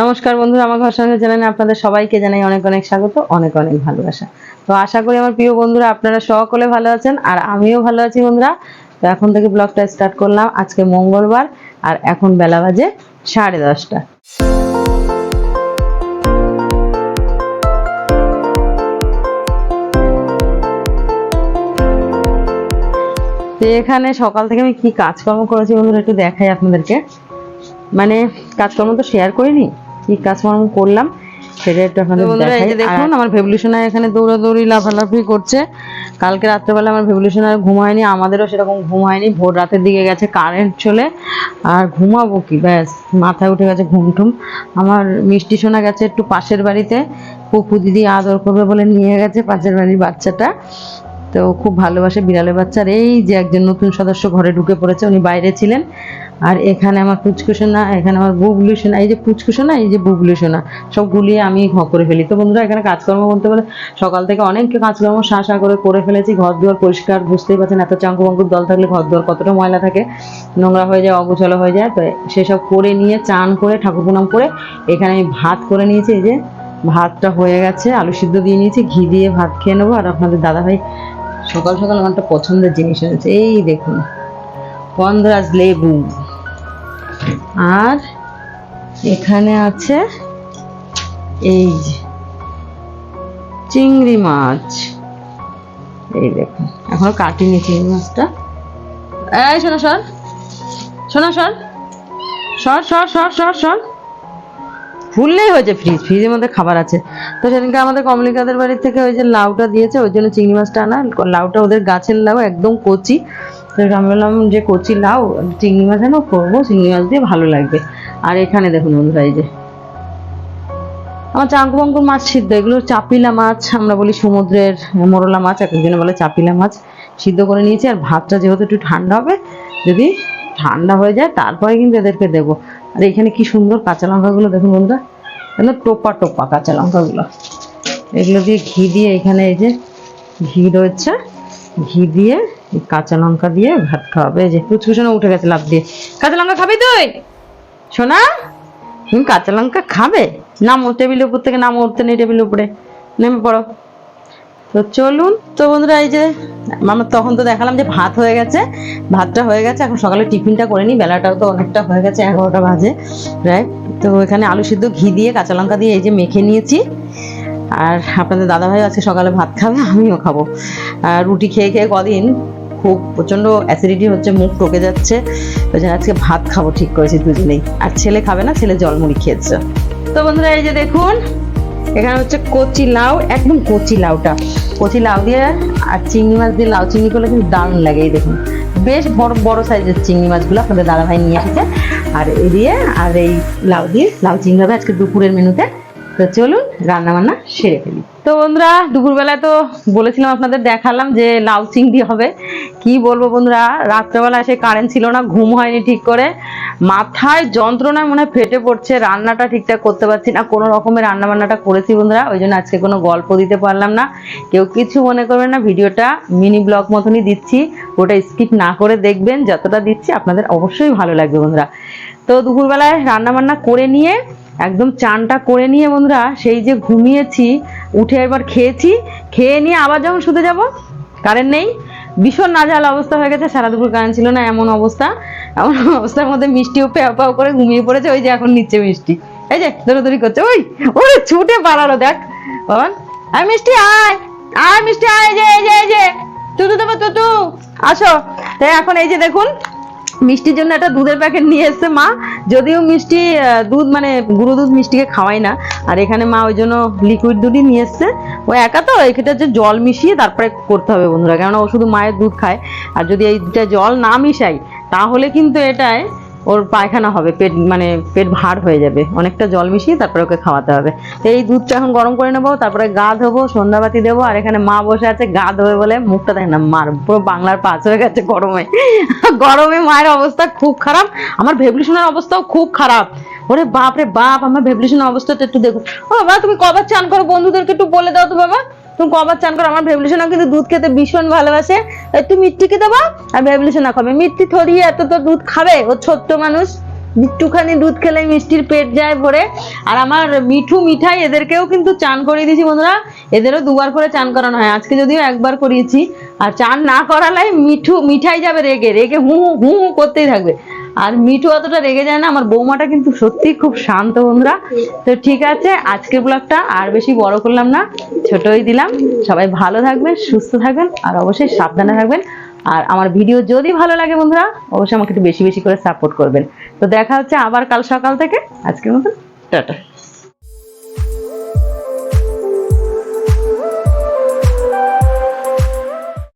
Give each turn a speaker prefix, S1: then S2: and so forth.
S1: নমস্কার বন্ধুরা, আমার ঘর সংসার চ্যানেলে আপনাদের সবাইকে জানাই অনেক অনেক স্বাগত, অনেক অনেক ভালোবাসা। তো আশা করি আমার প্রিয় বন্ধুরা আপনারা সকলে ভালো আছেন, আর আমিও ভালো আছি বন্ধুরা। তো এখন থেকে ব্লগটা স্টার্ট করলাম। আজকে মঙ্গলবার, আর এখন বেলা বাজে 10:30। তো এখানে সকাল থেকে আমি কি কাজকর্ম করেছি বন্ধুরা একটু দেখাই আপনাদেরকে। মানে কাজকর্ম তো শেয়ার করিনি, কি কাজকর্ম করলাম সেটা একটু আপনাদের দেখাই। এই যে দেখুন আমার ভেবলিশনা এখানে দৌড়াদৌড়ি লাফালাফি করছে। কালকে রাত্রেবেলা আমার ভেবলিশনা ঘুম হয়নি, আমাদেরও সেরকম ঘুম হয়নি। ভোর রাতের দিকে গেছে কারেন্ট চলে, আর ঘুমাবো কি, ব্যাস মাথায় উঠে গেছে ঘুমটুম। আমার মিষ্টি সোনা গেছে একটু পাশের বাড়িতে, পুপু দিদি আদর করবে বলে নিয়ে গেছে পাশের বাড়ির বাচ্চাটা। তো খুব ভালোবাসে বিড়ালের বাচ্চার। এই যে একজন নতুন সদস্য ঘরে ঢুকে পড়েছে, উনি বাইরে ছিলেন। আর এখানে আমার পুচকুসোনা, এখানে আমার বুবলুসোনা, এই যে পুচকুসোনা, এই যে বুবলুসোনা, সব গুলিয়ে আমি করে ফেলি। তো বন্ধুরা এখানে কাজকর্ম বলতে বলে সকাল থেকে অনেক কাজকর্ম শাঁ করে ফেলেছি। ঘর দুয়ার পরিষ্কার, বুঝতেই পারছেন এত চাঙ্কু বাঙ্কুর দল থাকলে ঘর দুয়ার কতটা ময়লা থাকে, নোংরা হয়ে যায়, অগোছালো হয়ে যায়। তো সেসব করে নিয়ে চান করে ঠাকুর প্রণাম করে এখানে আমি ভাত করে নিয়েছি। এই যে ভাতটা হয়ে গেছে, আলু সিদ্ধ দিয়ে নিয়েছি, ঘি দিয়ে ভাত খেয়ে নেবো। আর আপনাদের দাদাভাই সকাল সকাল আমার একটা পছন্দের জিনিস এনেছে, এই দেখুন গন্ধরাজ লেবু। আর এখানে আছে এই যে চিংড়ি মাছ, এই দেখুন এখনো কাটিনি চিংড়ি মাছটা। এই শোনো সর, শোনো সর সর সর সর সর সর, খুললেই হয়েছে। ফ্রিজের মধ্যে খাবার আছে। তো সেদিনকে আমাদের কমলিকাদের বাড়ির থেকে ওই যে লাউটা দিয়েছে, ওই জন্য চিংড়ি মাছটা আনা। লাউটা ওদের গাছের লাউ, একদম কচি। তো আমি বললাম যে কচি লাউ চিংড়ি মাছ যেন করবো, চিংড়ি মাছ দিয়ে ভালো লাগবে। আর এখানে দেখুন বন্ধুরা, এই যে আমার চাঙ্কু বাঙ্কুর মাছ সিদ্ধ, এগুলো চাপিলা মাছ আমরা বলি, সমুদ্রের মোরলা মাছ, একজনে বলে চাপিলা মাছ, সিদ্ধ করে নিয়েছি। আর ভাতটা যেহেতু একটু ঠান্ডা হবে, যদি ঠান্ডা হয়ে যায় তারপরে কিন্তু এদেরকে দেবো। আর এখানে কি সুন্দর কাঁচা লঙ্কাগুলো দেখুন বন্ধুরা, একদম টোপা টোপা কাঁচা লঙ্কাগুলো। এগুলো দিয়ে ঘি দিয়ে, এখানে এই যে ঘি রয়েছে, ঘি দিয়ে কাঁচা লঙ্কা দিয়ে ভাত খাওয়াবে। এই যে পুচকুসোনা উঠে গেছে লাফ দিয়ে। কাঁচা লঙ্কা খাবি তুই সোনা? তুমি কাঁচা লঙ্কা খাবে? নামো টেবিলের উপর থেকে, নামো, উঠতে নেই টেবিলের উপরে, নেমে পড়ো। তো চলুন। তো বন্ধুরা এই যে আমার তখন তো দেখালাম যে ভাত হয়ে গেছে, ভাতটা হয়ে গেছে। এখন সকালে টিফিনটা করে নিই, বেলাটাও তো অনেকটা হয়ে গেছে, 11টা বাজে প্রায়। তো এখানে আলু সিদ্ধ ঘি দিয়ে কাঁচা লঙ্কা দিয়ে এই যে মেখে নিয়েছি। আর আপনাদের দাদাভাই আজকে সকালে ভাত খাবে, আমিও খাবো। আর রুটি খেয়ে খেয়ে কদিন খুব প্রচন্ড অ্যাসিডিটি হচ্ছে, মুখ টকে যাচ্ছে, ওই জন্য আজকে ভাত খাবো ঠিক করেছি দুজনেই। আর ছেলে খাবে না, ছেলে জলমুড়ি খেয়েছে। তো বন্ধুরা এই যে দেখুন এখানে হচ্ছে কচি লাউ, একদম কচি লাউটা, কচি লাউ দিয়ে আর চিংড়ি মাছ দিয়ে লাউ চিংড়ি করলে কিন্তু দারুণ লাগে। এই দেখুন বেশ বড় বড় সাইজের চিংড়ি মাছগুলো আপনাদের দাদাভাই নিয়ে এসেছে। আর এই দিয়ে আর এই লাউ দিয়ে লাউ চিংড়ি হবে আজকে দুপুরের মেনুতে। তো চলুন রান্না বান্না সেরে ফেলি। তো বন্ধুরা দুপুরবেলায় তো বলেছিলাম আপনাদের, দেখালাম যে লাউ চিংড়ি হবে। কি বলবো বন্ধুরা, রাত্রেবেলা এসে কারেন্ট ছিল না, ঘুম হয়নি ঠিক করে, মাথায় যন্ত্রণায় মনে হয় ফেটে পড়ছে। রান্নাটা ঠিকঠাক করতে পারছি না, কোনো রকমের রান্না বান্নাটা করেছি বন্ধুরা, ওই জন্য আজকে কোনো গল্প দিতে পারলাম না। কেউ কিছু মনে করবেন না, ভিডিওটা মিনি ব্লগ মতনই দিচ্ছি, ওটা স্কিপ না করে দেখবেন। যতটা দিচ্ছি আপনাদের অবশ্যই ভালো লাগবে বন্ধুরা। তো দুপুরবেলায় রান্না বান্না করে নিয়ে একদম চানটা করে নিয়ে বন্ধুরা, সেই যে ঘুমিয়েছি, উঠে একবার খেয়েছি, খেয়ে নিয়ে আবার যখন শুতে যাব কারেন্ট নেই, ভীষণ নাজেহাল অবস্থা হয়ে গেছে। সারা দুপুর কারেন্ট ছিল না, এমন অবস্থা। এমন অবস্থার মধ্যে মিষ্টিও প্যাও প্যাও করে ঘুমিয়ে পড়েছে। ওই যে এখন নিচ্ছে মিষ্টি, এই যে দৌড়াদৌড়ি করছে, ওই ওই ছুটে পালালো, দেখ বাবা, আয় মিষ্টি আয়, আয় মিষ্টি আয়, এই যে এই যে এই যে তুতু দেবো, তুতু আসো। তাই এখন এই যে দেখুন মিষ্টির জন্য একটা দুধের প্যাকেট নিয়ে এসছে মা, যদিও মিষ্টি দুধ মানে গুঁড়ো দুধ মিষ্টিকে খাওয়াই না। আর এখানে মা ওই জন্য লিকুইড দুধই নিয়ে এসছে। ও একা তো, এটা হচ্ছে জল মিশিয়ে তারপরে করতে হবে বন্ধুরা, কেননা ও শুধু মায়ের দুধ খায়। আর যদি এইটা জল না মিশাই তাহলে কিন্তু এটায় ওর পায়খানা হবে, পেট মানে পেট ভার হয়ে যাবে। অনেকটা জল মিশিয়ে তারপরে ওকে খাওয়াতে হবে। তো এই দুধটা এখন গরম করে নেবো, তারপরে গা ধোবো, সন্ধ্যাবাতি দেবো। আর এখানে মা বসে আছে গা ধোবে বলে, মুখটা দেখে না মার পুরো বাংলার পাঁচ হয়ে গেছে গরমে। গরমে মায়ের অবস্থা খুব খারাপ, আমার ভেবলিশনের অবস্থাও খুব খারাপ। ওরে বাপ রে বাপ, আমার ভেবলিশনের অবস্থাটা একটু দেখো। ও বাবা তুমি কবার চান করো, বন্ধুদেরকে একটু বলে দাও তো বাবা, তুমি কবার চান করো। আমার ভেবলিশনও কিন্তু দুধ খেতে ভীষণ ভালোবাসে, একটু মিষ্টিকে দেবো আর ভেবলিশন খাবে। মিষ্টি থরিয়ে এত তো দুধ খাবে, ও ছোট্ট মানুষ, একটুখানি দুধ খেলে মিষ্টির পেট যায় ভরে। আর আমার মিঠু মিঠাই এদেরকেও কিন্তু চান করিয়ে দিয়েছি বন্ধুরা, এদেরও 2বার করে চান করানো হয়, আজকে যদিও 1বার করিয়েছি। আর চান না করালে মিঠাই যাবে রেগে রেগে হু হু হু হু করতেই থাকবে। আর মিঠু অতটা রেগে যায় না, আমার বৌমাটা কিন্তু সত্যি খুব শান্ত বন্ধুরা। তো ঠিক আছে, আজকের ব্লগটা আর বেশি বড় করলাম না, ছোটই দিলাম। সবাই ভালো থাকবেন, সুস্থ থাকবেন, আর অবশ্যই সাবধানে থাকবেন। আর আমার ভিডিও যদি ভালো লাগে বন্ধুরা, অবশ্যই আমাকে একটু বেশি বেশি করে সাপোর্ট করবেন। তো দেখা হচ্ছে আবার কাল সকাল থেকে। আজকের মতো টাটা।